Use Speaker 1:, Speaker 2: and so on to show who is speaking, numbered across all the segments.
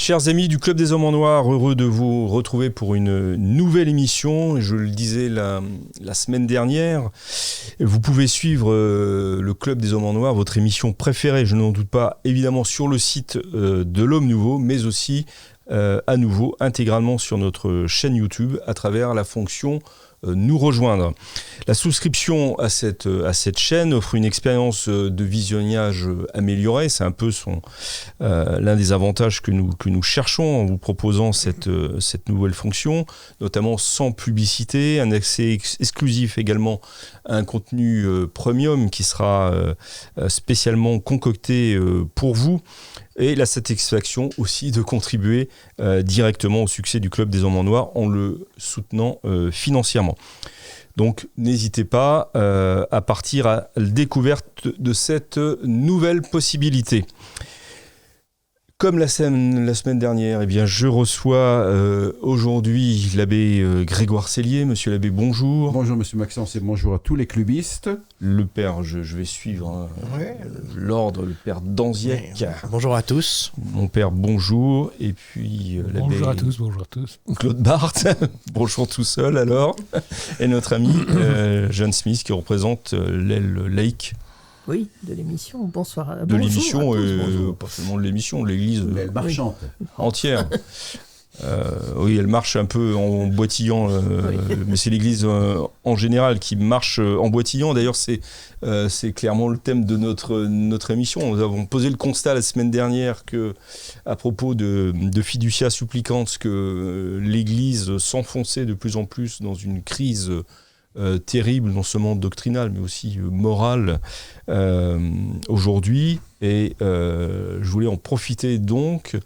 Speaker 1: Chers amis du Club des Hommes en Noir, heureux de vous retrouver pour une nouvelle émission. Je le disais la semaine dernière, vous pouvez suivre le Club des Hommes en Noir, votre émission préférée, je n'en doute pas, évidemment sur le site de l'Homme Nouveau, mais aussi à nouveau intégralement sur notre chaîne YouTube à travers la fonction nous rejoindre. La souscription à cette chaîne offre une expérience de visionnage améliorée. C'est un peu l'un des avantages que nous cherchons en vous proposant cette nouvelle fonction, notamment sans publicité, un accès exclusif également à un contenu premium qui sera spécialement concocté pour vous. Et la satisfaction aussi de contribuer directement au succès du Club des Hommes en Noir en le soutenant financièrement. Donc n'hésitez pas à partir à la découverte de cette nouvelle possibilité. Comme la semaine dernière, eh bien, je reçois aujourd'hui l'abbé Grégoire Sellier. Monsieur l'abbé, bonjour.
Speaker 2: Bonjour monsieur Maxence et bonjour à tous les clubistes.
Speaker 1: Le père, je vais suivre l'ordre, le père Danziec.
Speaker 3: Bonjour à tous.
Speaker 1: Mon père, bonjour. Et puis l'abbé...
Speaker 4: Bonjour à tous.
Speaker 1: Claude Barthes, bonjour tout seul alors. Et notre ami Jeanne Smith qui représente l'aile laïque.
Speaker 5: Oui, de l'émission. Bonsoir.
Speaker 1: De l'émission, pas seulement de l'émission, l'église
Speaker 2: Elle marchante.
Speaker 1: Entière. Oui, elle marche un peu en boitillant, mais c'est l'église en général qui marche en boitillant. D'ailleurs, c'est clairement le thème de notre émission. Nous avons posé le constat la semaine dernière que, à propos de Fiducia Supplicans, que l'église s'enfonçait de plus en plus dans une crise terrible, non seulement doctrinale, mais aussi morale aujourd'hui. Et je voulais en profiter donc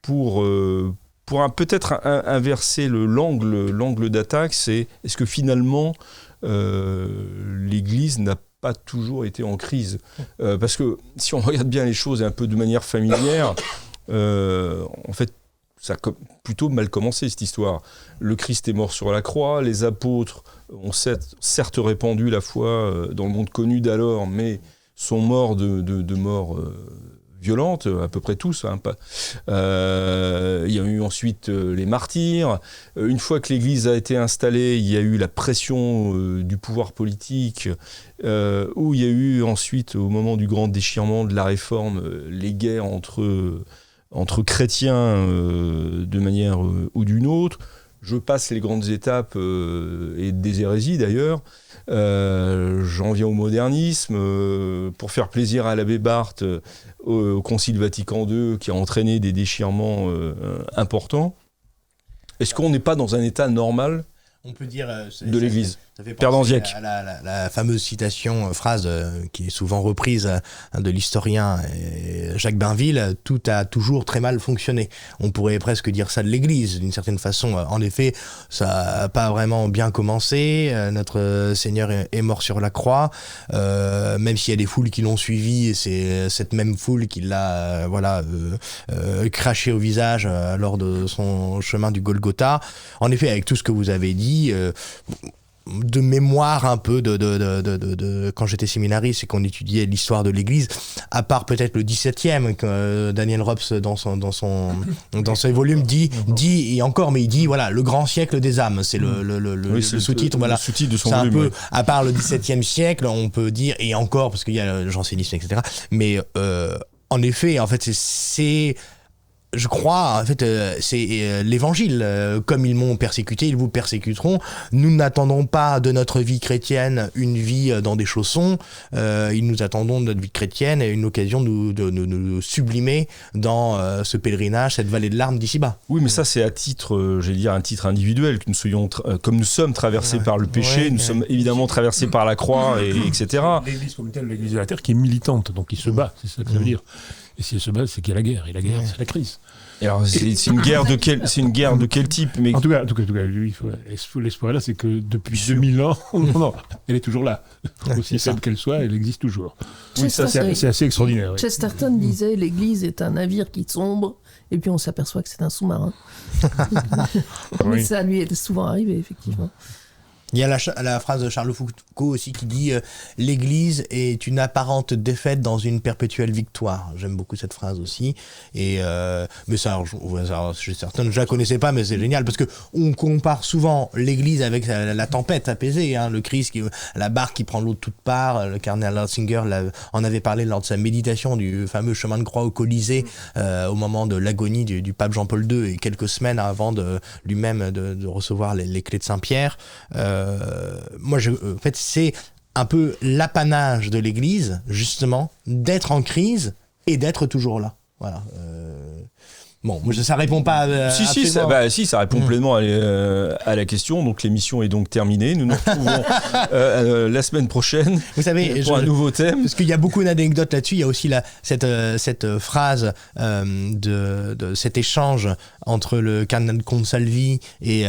Speaker 1: pour peut-être inverser l'angle d'attaque. Est-ce que finalement l'Église n'a pas toujours été en crise, parce que si on regarde bien les choses un peu de manière familière, en fait, ça a plutôt mal commencé cette histoire. Le Christ est mort sur la croix, les apôtres ont certes répandu la foi dans le monde connu d'alors, mais sont morts de mort violente, à peu près tous. Il y a eu ensuite les martyrs. Une fois que l'Église a été installée, il y a eu la pression du pouvoir politique, où il y a eu ensuite, au moment du grand déchirement de la Réforme, les guerres entre chrétiens de manière ou d'une autre. Je passe les grandes étapes et des hérésies d'ailleurs. J'en viens au modernisme. Pour faire plaisir à l'abbé Barthes, au Concile Vatican II, qui a entraîné des déchirements importants. Est-ce qu'on n'est pas dans un état normal
Speaker 3: on peut dire,
Speaker 1: de l'Église?
Speaker 3: Ça fait
Speaker 1: Père Danziec.
Speaker 3: À la fameuse phrase qui est souvent reprise de l'historien Jacques Bainville, tout a toujours très mal fonctionné. On pourrait presque dire ça de l'Église, d'une certaine façon. En effet, ça n'a pas vraiment bien commencé. Notre Seigneur est mort sur la croix. Même s'il y a des foules qui l'ont suivi, c'est cette même foule qui l'a craché au visage lors de son chemin du Golgotha. En effet, avec tout ce que vous avez dit... de mémoire un peu de quand j'étais séminariste et qu'on étudiait l'histoire de l'Église, à part peut-être le 17e que Daniel Robs dans ses volumes dit et encore, mais il dit voilà le grand siècle des âmes, c'est le sous-titre, voilà,
Speaker 1: le sous-titre de son
Speaker 3: c'est
Speaker 1: volume,
Speaker 3: un peu à part le 17e siècle, on peut dire, et encore parce qu'il y a le jansénisme, etc. Mais en effet, en fait c'est je crois, en fait, c'est l'évangile. Comme ils m'ont persécuté, ils vous persécuteront. Nous n'attendons pas de notre vie chrétienne une vie dans des chaussons. Nous attendons de notre vie chrétienne une occasion de nous sublimer dans ce pèlerinage, cette vallée de larmes d'ici-bas.
Speaker 1: Oui, mais ça, c'est à titre, j'allais dire, un titre individuel, que nous soyons, comme nous sommes traversés par le péché, nous sommes évidemment traversés par la croix, etc.
Speaker 4: L'Église comme telle, l'Église de la terre, qui est militante, donc qui se bat, c'est ça que ça veut dire. Et si elle se bat, c'est qu'il y a la guerre. Et la guerre, c'est la crise.
Speaker 1: Et alors, c'est une guerre de quel type? Mais...
Speaker 4: En tout cas, lui, l'espoir est là, c'est que depuis 2000 ans, non, elle est toujours là. Aussi faible qu'elle soit, elle existe toujours. Oui, ça, c'est assez extraordinaire. Oui.
Speaker 5: Chesterton disait l'Église est un navire qui sombre, et puis on s'aperçoit que c'est un sous-marin. Mais ça lui est souvent arrivé, effectivement.
Speaker 3: Il y a la phrase de Charles Foucault aussi qui dit l'Église est une apparente défaite dans une perpétuelle victoire. J'aime beaucoup cette phrase aussi. Et mais ça, je suis certain, je la connaissais pas, mais c'est génial parce que on compare souvent l'Église avec la tempête apaisée, hein, le Christ, la barque qui prend l'eau de toutes parts. Le cardinal Ratzinger en avait parlé lors de sa méditation du fameux chemin de croix au Colisée au moment de l'agonie du pape Jean-Paul II et quelques semaines avant lui-même de recevoir les clés de Saint-Pierre. Moi, en fait, c'est un peu l'apanage de l'Église, justement, d'être en crise et d'être toujours là. Voilà. Bon, ça répond pas.
Speaker 1: Si, ça répond pleinement à la question. Donc l'émission est donc terminée. Nous nous retrouvons la semaine prochaine.
Speaker 3: Vous savez,
Speaker 1: pour un nouveau thème.
Speaker 3: Parce qu'il y a beaucoup d'anecdotes là-dessus. Il y a aussi cette phrase de cet échange entre le cardinal Consalvi et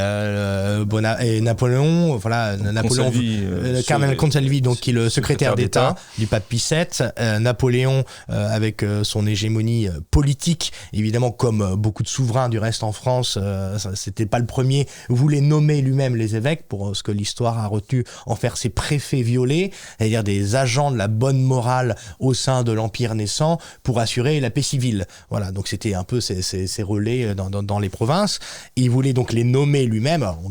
Speaker 3: Napoléon. Voilà, Napoléon, le cardinal Consalvi, donc qui est le secrétaire d'État du pape Pie VII. Napoléon, avec son hégémonie politique, évidemment, comme beaucoup de souverains du reste en France, c'était pas le premier, voulait nommer lui-même les évêques pour ce que l'histoire a retenu, en faire ses préfets violés, c'est-à-dire des agents de la bonne morale au sein de l'Empire naissant pour assurer la paix civile. Voilà, donc c'était un peu ces relais dans les provinces. Il voulait donc les nommer lui-même. Alors,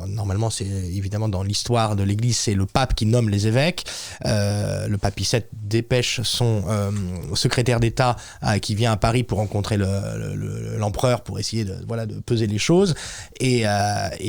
Speaker 3: normalement, c'est évidemment dans l'histoire de l'Église, c'est le pape qui nomme les évêques. Le pape Pie VII dépêche son secrétaire d'État qui vient à Paris pour rencontrer l'empereur pour essayer de peser les choses et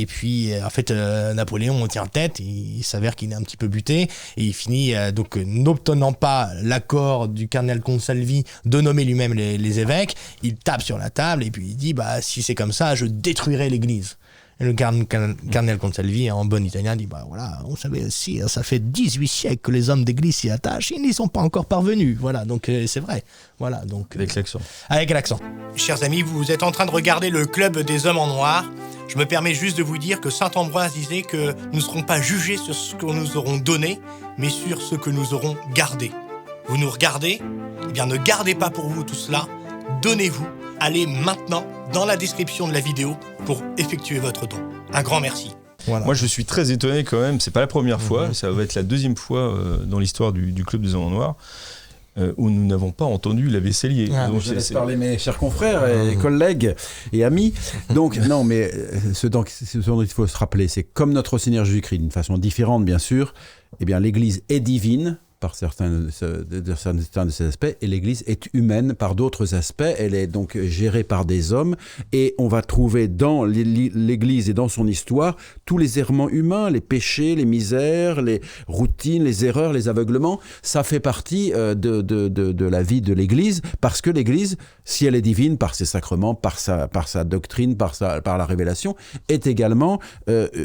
Speaker 3: puis en fait Napoléon tient tête, il s'avère qu'il est un petit peu buté et il finit donc n'obtenant pas l'accord du cardinal Consalvi de nommer lui-même les évêques, il tape sur la table et puis il dit si c'est comme ça je détruirai l'église. Et le cardinal Consalvi, en bon italien, dit voilà, vous savez, si ça fait 18 siècles que les hommes d'église s'y attachent, ils n'y sont pas encore parvenus. Voilà, donc c'est vrai. Voilà, donc
Speaker 1: avec l'accent.
Speaker 3: Avec l'accent. Chers amis, vous êtes en train de regarder le Club des Hommes en Noir. Je me permets juste de vous dire que saint Ambroise disait que nous ne serons pas jugés sur ce que nous aurons donné, mais sur ce que nous aurons gardé. Vous nous regardez ? Eh bien, ne gardez pas pour vous tout cela. Donnez-vous. Allez maintenant dans la description de la vidéo pour effectuer votre don. Un grand merci. Voilà.
Speaker 1: Moi, je suis très étonné quand même. C'est pas la première fois. Ça va être la deuxième fois dans l'histoire du Club des Hommes en Noir où nous n'avons pas entendu l'abbé Sellier.
Speaker 2: Donc, je laisse parler mes chers confrères et collègues et amis. Donc, non, mais ce dont il faut se rappeler, c'est comme notre Seigneur Jésus-Christ, d'une façon différente, bien sûr, eh bien, l'Église est divine par certains de ces aspects, et l'Église est humaine par d'autres aspects. Elle est donc gérée par des hommes, et on va trouver dans l'Église et dans son histoire tous les errements humains, les péchés, les misères, les routines, les erreurs, les aveuglements. Ça fait partie de la vie de l'Église, parce que l'Église, si elle est divine par ses sacrements, par sa doctrine, par la révélation, est également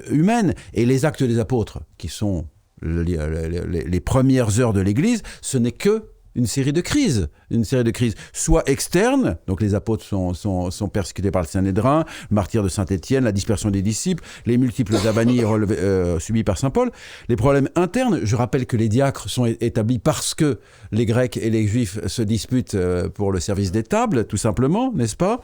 Speaker 2: humaine. Et les actes des apôtres, qui sont les premières heures de l'Église, ce n'est que une série de crises, soit externes, donc les apôtres sont persécutés par le Sanhédrin, le martyre de Saint-Étienne, la dispersion des disciples, les multiples avanies subies par Saint Paul. Les problèmes internes, je rappelle que les diacres sont établis parce que les Grecs et les Juifs se disputent pour le service des tables, tout simplement, n'est-ce pas ?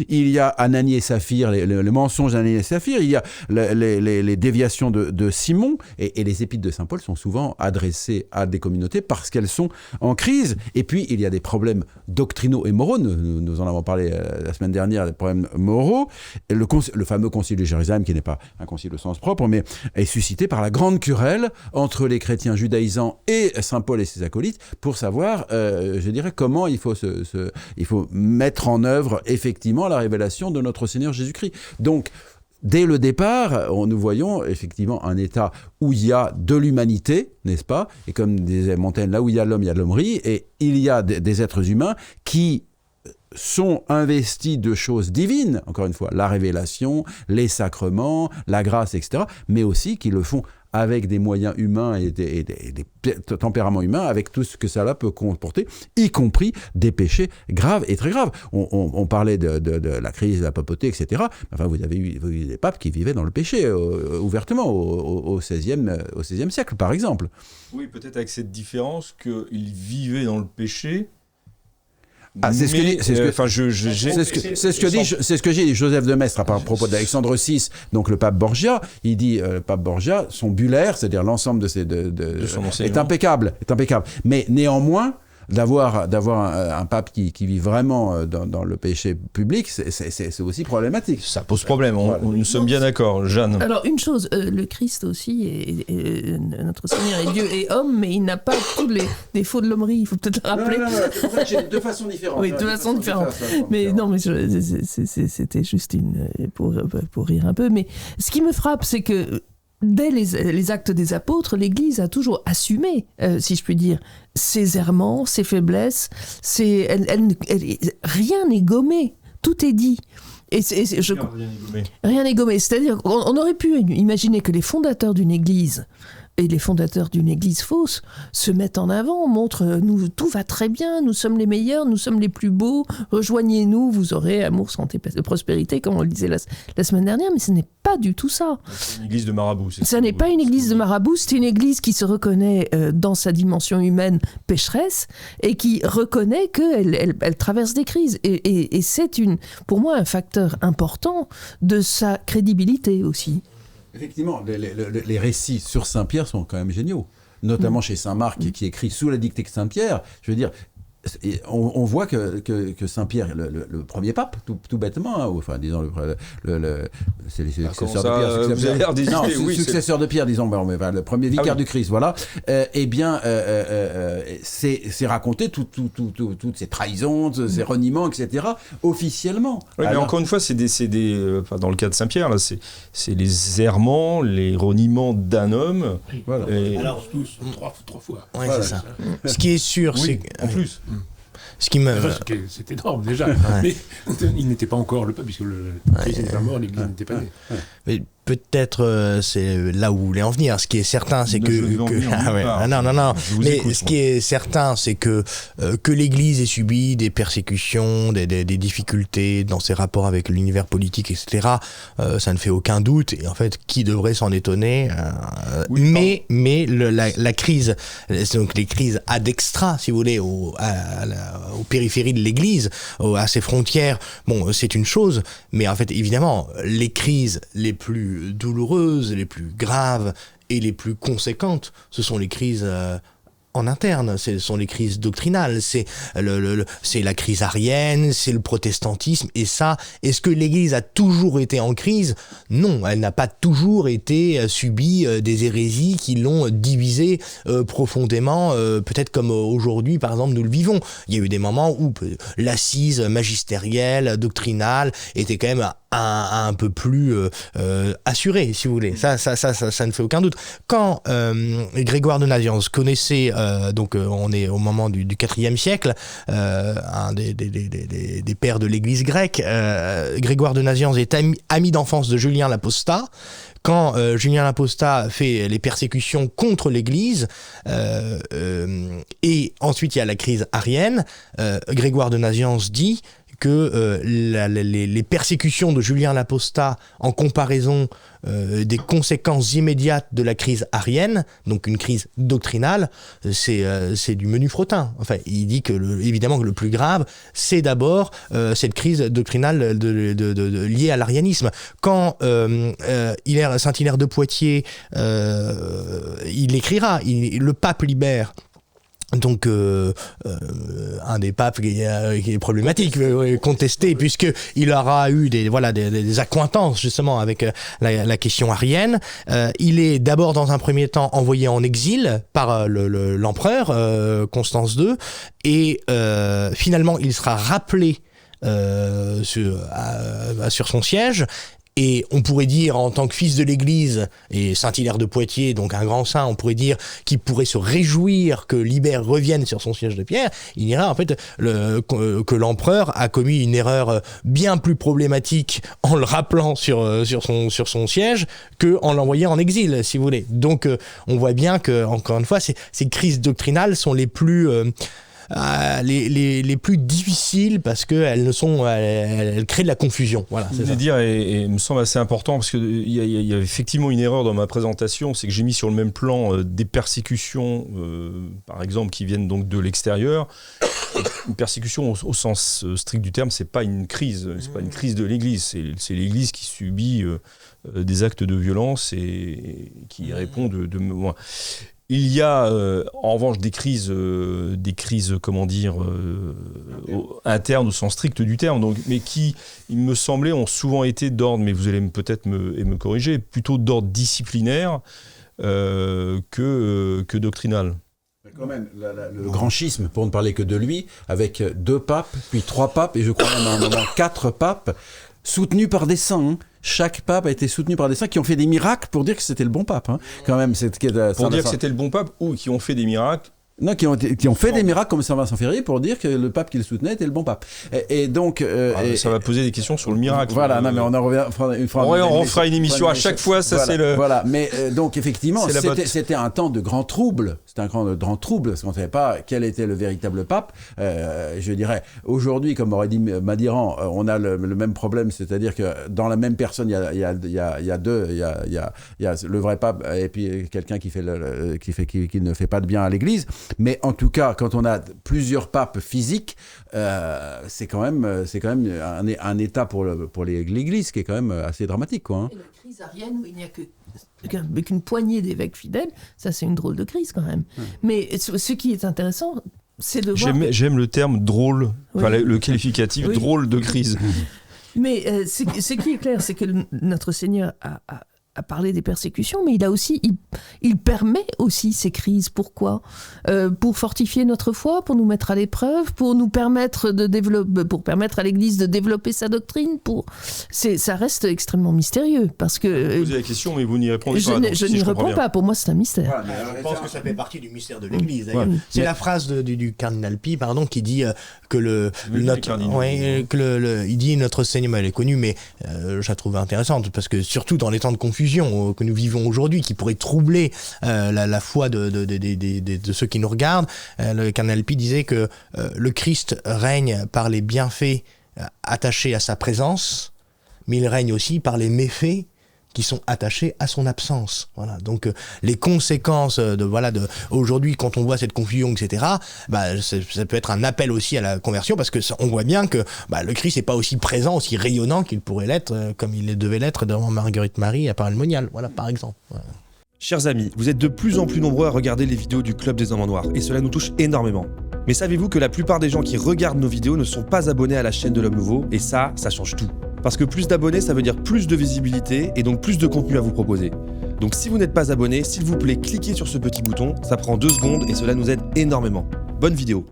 Speaker 2: Il y a Ananie et Saphir, le mensonge d'Ananie et Saphir, il y a les déviations de Simon, et les épîtres de Saint Paul sont souvent adressées à des communautés parce qu'elles sont en crise. Et puis, il y a des problèmes doctrinaux et moraux. Nous en avons parlé la semaine dernière, des problèmes moraux. Et le fameux concile de Jérusalem, qui n'est pas un concile au sens propre, mais est suscité par la grande querelle entre les chrétiens judaïsants et Saint Paul et ses acolytes pour savoir, je dirais, comment il faut mettre en œuvre effectivement la révélation de notre Seigneur Jésus-Christ. Donc, dès le départ, nous voyons effectivement un état où il y a de l'humanité, n'est-ce pas ? Et comme disait Montaigne, là où il y a l'homme, il y a de l'hommerie. Et il y a des êtres humains qui sont investis de choses divines, encore une fois, la révélation, les sacrements, la grâce, etc., mais aussi qui le font avec des moyens humains et des tempéraments humains, avec tout ce que cela peut comporter, y compris des péchés graves et très graves. On parlait de la crise de la papauté, etc. Enfin, vous avez eu des papes qui vivaient dans le péché ouvertement au XVIe siècle, par exemple.
Speaker 1: Oui, peut-être avec cette différence qu'ils vivaient dans le péché
Speaker 2: Ah, c'est ce que dit, c'est ce que,
Speaker 1: enfin,
Speaker 2: c'est ce que dit Joseph de Maistre à propos d'Alexandre VI, donc le pape Borgia. Il dit, le pape Borgia, son bullaire, c'est-à-dire l'ensemble de son est impeccable, Mais néanmoins, d'avoir un pape qui vit vraiment dans le péché public, c'est aussi problématique.
Speaker 1: Ça pose problème, nous sommes bien d'accord. Jeanne.
Speaker 5: Alors une chose, le Christ aussi, notre Seigneur est Dieu et homme, mais il n'a pas tous les défauts de l'hommerie, il faut peut-être le rappeler.
Speaker 2: Non, c'est pour ça que j'ai deux façons différentes.
Speaker 5: Oui, deux façons différentes. Mais non, mais c'était juste pour rire un peu. Mais ce qui me frappe, c'est que dès les actes des apôtres, l'Église a toujours assumé, si je puis dire, ses errements, ses faiblesses. Rien n'est gommé, tout est dit. Rien n'est gommé. C'est-à-dire qu'on aurait pu imaginer que les fondateurs d'une Église et les fondateurs d'une église fausse se mettent en avant, montrent nous tout va très bien, nous sommes les meilleurs, nous sommes les plus beaux, rejoignez-nous, vous aurez amour, santé, prospérité, comme on le disait la semaine dernière, mais ce n'est pas du tout ça.
Speaker 1: C'est une église de marabouts.
Speaker 5: Ce n'est pas une église de marabouts, c'est une église qui se reconnaît dans sa dimension humaine pécheresse et qui reconnaît qu'elle traverse des crises. Et c'est pour moi un facteur important de sa crédibilité aussi.
Speaker 2: Effectivement, les récits sur Saint-Pierre sont quand même géniaux, notamment chez Saint-Marc qui écrit sous la dictée de Saint-Pierre. Je veux dire, on voit que Saint-Pierre, le premier pape, tout bêtement, enfin disons c'est le successeur de Pierre.
Speaker 1: Vous avez l'air d'hésiter, oui,
Speaker 2: successeur de Pierre, disons, le premier vicaire du Christ, voilà. C'est raconté toutes ces trahisons, ces reniements, etc. officiellement.
Speaker 1: Oui, mais encore une fois, c'est dans le cas de Saint-Pierre, là, c'est les errements, les reniements d'un homme.
Speaker 2: Voilà.
Speaker 4: Alors tous trois fois.
Speaker 3: Oui, voilà. C'est ça. Ce qui est sûr, c'est
Speaker 1: en plus.
Speaker 3: Ce qui me...
Speaker 4: C'est énorme déjà, mais il n'était pas encore le pape, puisque le Christ n'était pas mort, l'Église n'était pas née.
Speaker 3: Mais peut-être c'est là où vous voulez en venir. Ce qui est certain, c'est que non. Mais ce qui est certain, c'est que l'Église ait subi des persécutions, des difficultés dans ses rapports avec l'univers politique, etc. Ça ne fait aucun doute. Et en fait, qui devrait s'en étonner mais la crise, donc les crises ad extra, si vous voulez, aux périphéries de l'Église, à ses frontières, bon, c'est une chose. Mais en fait, évidemment, les crises les plus douloureuses, les plus graves et les plus conséquentes, ce sont les crises en interne, ce sont les crises doctrinales, c'est la crise arienne, c'est le protestantisme, et ça, est-ce que l'Église a toujours été en crise ? Non, elle n'a pas toujours été subi des hérésies qui l'ont divisée profondément, peut-être comme aujourd'hui, par exemple, nous le vivons. Il y a eu des moments où l'assise magistérielle, doctrinale, était quand même un peu plus assuré, si vous voulez. Ça ne fait aucun doute. Quand Grégoire de Nazianze connaissait, on est au moment du IVe siècle, un des pères de l'Église grecque, Grégoire de Nazianze est ami d'enfance de Julien l'Apostat. Quand Julien l'Apostat fait les persécutions contre l'Église, et ensuite il y a la crise arienne, Grégoire de Nazianze dit que les persécutions de Julien l'Apostat en comparaison des conséquences immédiates de la crise arienne, donc une crise doctrinale, c'est du menu frottin. Enfin, il dit que évidemment que le plus grave, c'est d'abord cette crise doctrinale liée à l'arianisme. Quand Saint-Hilaire de Poitiers, il écrira, le pape libère. Donc un des papes qui est problématique, contesté, puisque il aura eu des accointances justement avec la question arienne. Il est d'abord dans un premier temps envoyé en exil par l'empereur Constance II, et finalement il sera rappelé sur son siège. Et on pourrait dire, en tant que fils de l'Église, et Saint-Hilaire de Poitiers, donc un grand saint, on pourrait dire qu'il pourrait se réjouir que Libère revienne sur son siège de pierre. Il dirait en fait que l'empereur a commis une erreur bien plus problématique en le rappelant sur son siège qu'en l'envoyant en exil, si vous voulez. Donc on voit bien que, encore une fois, ces crises doctrinales sont les plus difficiles parce qu'elles créent de la confusion. Voilà,
Speaker 1: je voulais dire, et me semble assez important, parce qu'il y a effectivement une erreur dans ma présentation, c'est que j'ai mis sur le même plan des persécutions, par exemple, qui viennent donc de l'extérieur, une persécution au sens strict du terme, c'est pas une crise, c'est pas une crise de l'Église, c'est l'Église qui subit des actes de violence et qui répond de moins. Il y a en revanche des crises, comment dire, internes au sens strict du terme, donc, mais qui, il me semblait, ont souvent été d'ordre, mais vous allez peut-être me corriger, plutôt d'ordre disciplinaire que doctrinal.
Speaker 2: Mais quand même, le grand schisme, pour ne parler que de lui, avec 2 papes, puis 3 papes, et je crois même à un moment 4 papes, soutenus par des saints. Chaque pape a été soutenu par des saints qui ont fait des miracles pour dire que c'était le bon pape. Quand même,
Speaker 1: pour dire que c'était le bon pape ou qui ont fait des miracles.
Speaker 2: Non, qui ont fait des miracles comme Saint Vincent Ferrier pour dire que le pape qui le soutenait était le bon pape. Et donc...
Speaker 1: ça va poser des questions sur le miracle.
Speaker 2: Voilà, non, mais on en revient...
Speaker 1: On fera une émission à chaque fois, ça
Speaker 2: voilà,
Speaker 1: c'est le...
Speaker 2: Voilà, mais donc effectivement, c'était un temps de grand trouble. C'était un grand trouble, parce qu'on ne savait pas quel était le véritable pape. Je dirais, aujourd'hui, comme aurait dit Madiran, on a le même problème, c'est-à-dire que dans la même personne, il y a le vrai pape et puis quelqu'un qui ne fait pas de bien à l'Église. Mais en tout cas, quand on a plusieurs papes physiques, c'est quand même un état pour l'Église qui est quand même assez dramatique, quoi.
Speaker 5: Et la crise arienne où il n'y a qu'une poignée d'évêques fidèles, ça c'est une drôle de crise quand même. Mais ce qui est intéressant, c'est de voir...
Speaker 1: J'aime le terme drôle,
Speaker 5: oui.
Speaker 1: le qualificatif drôle de crise.
Speaker 5: Mais ce qui est clair, c'est que notre Seigneur a parlé des persécutions, mais il permet aussi ces crises. Pourquoi ? Pour fortifier notre foi, pour nous mettre à l'épreuve, pour nous permettre pour permettre à l'Église de développer sa doctrine. Ça reste extrêmement mystérieux, parce que...
Speaker 1: Vous posez la question, mais vous n'y répondez pas.
Speaker 5: Je n'y réponds pas. Pour moi, c'est un mystère.
Speaker 3: Voilà, je pense que ça fait partie du mystère de l'Église. D'ailleurs. Ouais. C'est la phrase du cardinal Pi, qui dit que il dit notre Seigneur, elle est connue, mais je la trouve intéressante parce que surtout dans les temps de confusion que nous vivons aujourd'hui, qui pourraient troubler la foi de ceux qui nous regardent, le cardinal Pi disait que le Christ règne par les bienfaits attachés à sa présence, mais il règne aussi par les méfaits qui sont attachés à son absence. Voilà. Donc les conséquences aujourd'hui, quand on voit cette confusion, etc., ça peut être un appel aussi à la conversion, parce que on voit bien que le Christ n'est pas aussi présent, aussi rayonnant qu'il pourrait l'être, comme il devait l'être devant Marguerite Marie à Paray-le-Monial, voilà, par exemple. Voilà.
Speaker 6: Chers amis, vous êtes de plus en plus nombreux à regarder les vidéos du Club des Hommes en Noir, et cela nous touche énormément. Mais savez-vous que la plupart des gens qui regardent nos vidéos ne sont pas abonnés à la chaîne de l'Homme Nouveau, et ça change tout. Parce que plus d'abonnés, ça veut dire plus de visibilité et donc plus de contenu à vous proposer. Donc si vous n'êtes pas abonné, s'il vous plaît, cliquez sur ce petit bouton, ça prend 2 secondes et cela nous aide énormément. Bonne vidéo.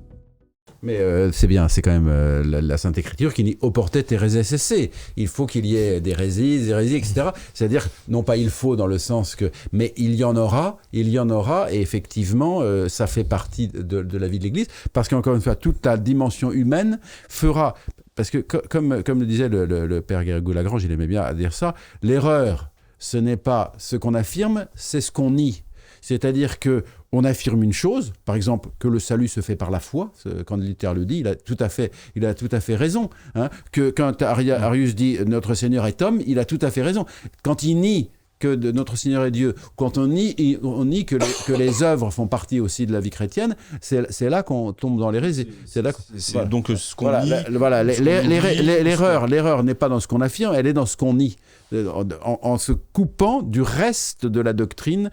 Speaker 2: Mais c'est bien, c'est quand même la Sainte Écriture qui dit « oportet hereses esse ». Il faut qu'il y ait des hérésies, etc. C'est-à-dire, non pas il faut dans le sens que... Mais il y en aura, et effectivement, ça fait partie de la vie de l'Église, parce qu'encore une fois, toute la dimension humaine fera... Parce que, comme le disait le père Garrigou-Lagrange, il aimait bien dire ça, l'erreur, ce n'est pas ce qu'on affirme, c'est ce qu'on nie. C'est-à-dire qu'on affirme une chose, par exemple, que le salut se fait par la foi, quand Luther le dit, il a tout à fait raison. Quand Arius dit « notre Seigneur est homme », il a tout à fait raison. Quand il nie que notre Seigneur est Dieu, quand on nie que les œuvres font partie aussi de la vie chrétienne, c'est là qu'on tombe dans l'hérésie.
Speaker 1: Donc ce qu'on nie...
Speaker 2: L'erreur n'est pas dans ce qu'on affirme, elle est dans ce qu'on nie, en se coupant du reste de la doctrine.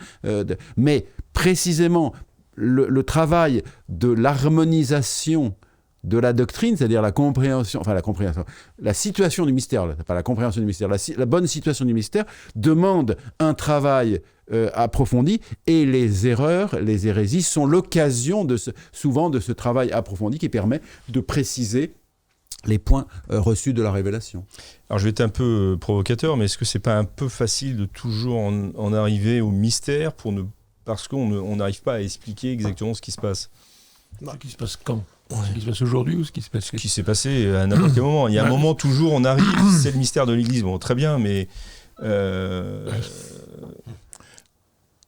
Speaker 2: Mais précisément, le travail de l'harmonisation de la doctrine, c'est-à-dire la situation du mystère, pas la compréhension du mystère, la bonne situation du mystère demande un travail approfondi, et les erreurs, les hérésies sont l'occasion souvent de ce travail approfondi qui permet de préciser les points reçus de la révélation.
Speaker 1: Alors je vais être un peu provocateur, mais est-ce que c'est pas un peu facile de toujours en arriver au mystère parce qu'on n'arrive pas à expliquer exactement ce qui se passe ?
Speaker 4: Ce qui se passe quand ? Ce qui se passe aujourd'hui ou ce qui se passe...
Speaker 1: Ce qui s'est passé à n'importe quel moment. Il y a un moment, toujours, on arrive, c'est le mystère de l'Église. Bon, très bien, mais...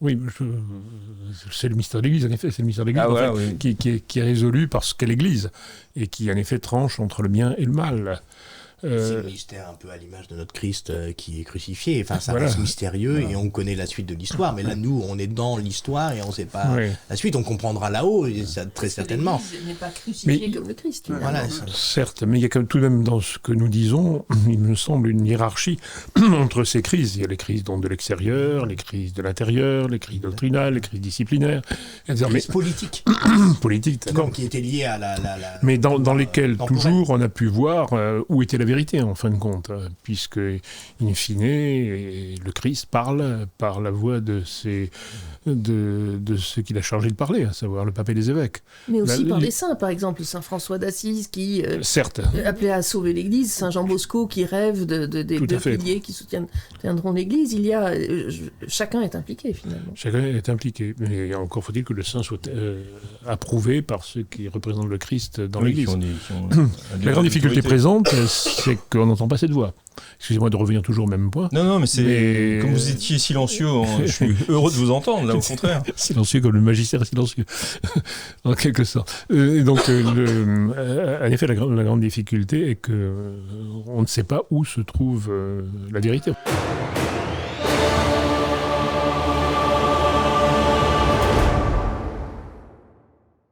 Speaker 4: Oui, c'est le mystère de l'Église, en effet. C'est le mystère de l'Église qui est résolu parce qu'est l'Église et qui, en effet, tranche entre le bien et le mal.
Speaker 3: C'est le mystère un peu à l'image de notre Christ qui est crucifié. Enfin, ça
Speaker 4: Voilà.
Speaker 3: reste mystérieux et on connaît la suite de l'histoire. Mais là, nous, on est dans l'histoire et on ne sait pas
Speaker 4: Oui.
Speaker 3: la suite. On comprendra là-haut, et ça, très certainement.
Speaker 5: L'Église n'est pas crucifiée comme le Christ. finalement.
Speaker 3: Voilà.
Speaker 4: Certes, mais il y a quand même tout de même dans ce que nous disons, il me semble, une hiérarchie entre ces crises. Il y a les crises donc, de l'extérieur, les crises de l'intérieur, les crises doctrinales, les crises disciplinaires, etc. Mais
Speaker 3: Crise politique,
Speaker 4: politique, d'accord.
Speaker 3: qui était liée à la
Speaker 4: Mais dans lesquelles
Speaker 3: temporelle.
Speaker 4: toujours on a pu voir où était la vérité en fin de compte, puisque in fine le Christ parle par la voix de ceux qu'il a chargé de parler, à savoir le pape et les évêques.
Speaker 5: Mais aussi
Speaker 4: La-
Speaker 5: par les saints, par exemple, Saint François d'Assise qui
Speaker 4: Certes,
Speaker 5: appelait à sauver l'Église, Saint Jean Bosco qui rêve des
Speaker 4: Tout à
Speaker 5: deux
Speaker 4: fait.
Speaker 5: piliers qui soutiendront l'Église. Il y a chacun est impliqué finalement.
Speaker 4: chacun est impliqué. Mais encore faut-il que le saint soit approuvé par ceux qui représentent le Christ dans
Speaker 1: Oui,
Speaker 4: l'Église.
Speaker 1: qui ont
Speaker 4: La grande difficulté
Speaker 1: autorité.
Speaker 4: présente, c'est qu'on n'entend pas cette voix. Excusez-moi de revenir toujours au même point.
Speaker 1: Non, mais c'est.
Speaker 4: Mais-
Speaker 1: Comme vous étiez silencieux, je suis heureux de vous entendre, là, au contraire.
Speaker 4: Silencieux comme le magistère est silencieux, en quelque sorte. Et donc, en effet, la grande difficulté est que on ne sait pas où se trouve la vérité.